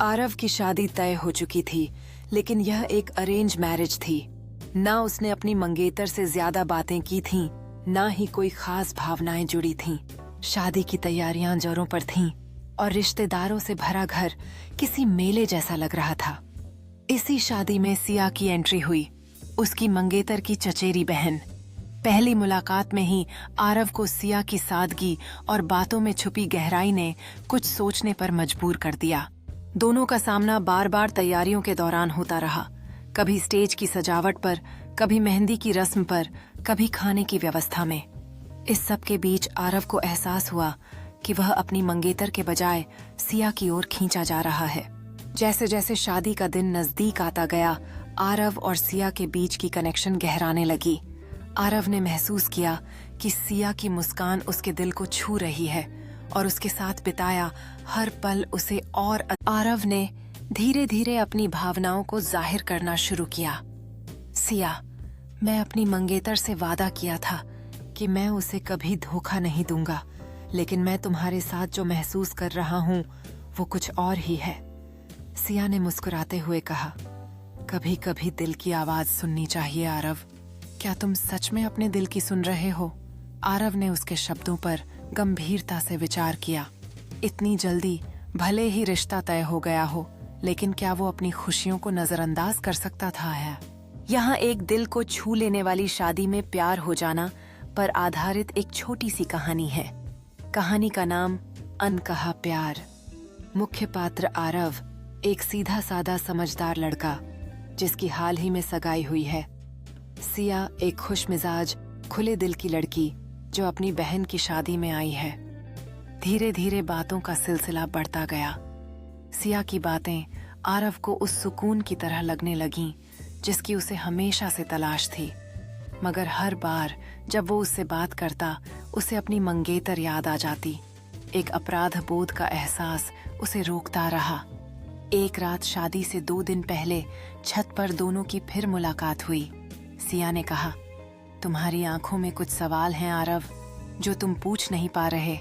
आरव की शादी तय हो चुकी थी, लेकिन यह एक अरेंज मैरिज थी। ना उसने अपनी मंगेतर से ज्यादा बातें की थीं, ना ही कोई खास भावनाएं जुड़ी थीं। शादी की तैयारियां जोरों पर थीं और रिश्तेदारों से भरा घर किसी मेले जैसा लग रहा था। इसी शादी में सिया की एंट्री हुई, उसकी मंगेतर की चचेरी बहन। पहली मुलाकात में ही आरव को सिया की सादगी और बातों में छुपी गहराई ने कुछ सोचने पर मजबूर कर दिया। दोनों का सामना बार बार तैयारियों के दौरान होता रहा, कभी स्टेज की सजावट पर, कभी मेहंदी की रस्म पर, कभी खाने की व्यवस्था में। इस सब के बीच आरव को एहसास हुआ कि वह अपनी मंगेतर के बजाय सिया की ओर खींचा जा रहा है। जैसे जैसे शादी का दिन नजदीक आता गया, आरव और सिया के बीच की कनेक्शन गहराने लगी। आरव ने महसूस किया कि सिया की मुस्कान उसके दिल को छू रही है और उसके साथ बिताया हर पल उसे और आरव ने धीरे धीरे अपनी भावनाओं को जाहिर करना शुरू किया। सिया, मैं अपनी मंगेतर से वादा किया था कि मैं उसे कभी धोखा नहीं दूंगा, लेकिन मैं तुम्हारे साथ जो महसूस कर रहा हूँ वो कुछ और ही है। सिया ने मुस्कुराते हुए कहा, कभी कभी दिल की आवाज सुननी चाहिए आरव। क्या तुम सच में अपने दिल की सुन रहे हो? आरव ने उसके शब्दों पर गंभीरता से विचार किया। इतनी जल्दी भले ही रिश्ता तय हो गया हो, लेकिन क्या वो अपनी खुशियों को नजरअंदाज कर सकता था? यहाँ एक दिल को छू लेने वाली शादी में प्यार हो जाना पर आधारित एक छोटी सी कहानी है। कहानी का नाम अनकहा प्यार। मुख्य पात्र आरव, एक सीधा साधा समझदार लड़का जिसकी हाल ही में सगाई हुई है। सिया, एक खुश मिजाज खुले दिल की लड़की जो अपनी बहन की शादी में आई है। धीरे धीरे बातों का सिलसिला बढ़ता गया। सिया की बातें आरव को उस सुकून की तरह लगने लगीं जिसकी उसे हमेशा से तलाश थी। मगर हर बार जब वो उससे बात करता, उसे अपनी मंगेतर याद आ जाती। एक अपराध बोध का एहसास उसे रोकता रहा। एक रात शादी से 2 दिन पहले छत पर दोनों की फिर मुलाकात हुई। सिया ने कहा, तुम्हारी आंखों में कुछ सवाल हैं आरव, जो तुम पूछ नहीं पा रहे।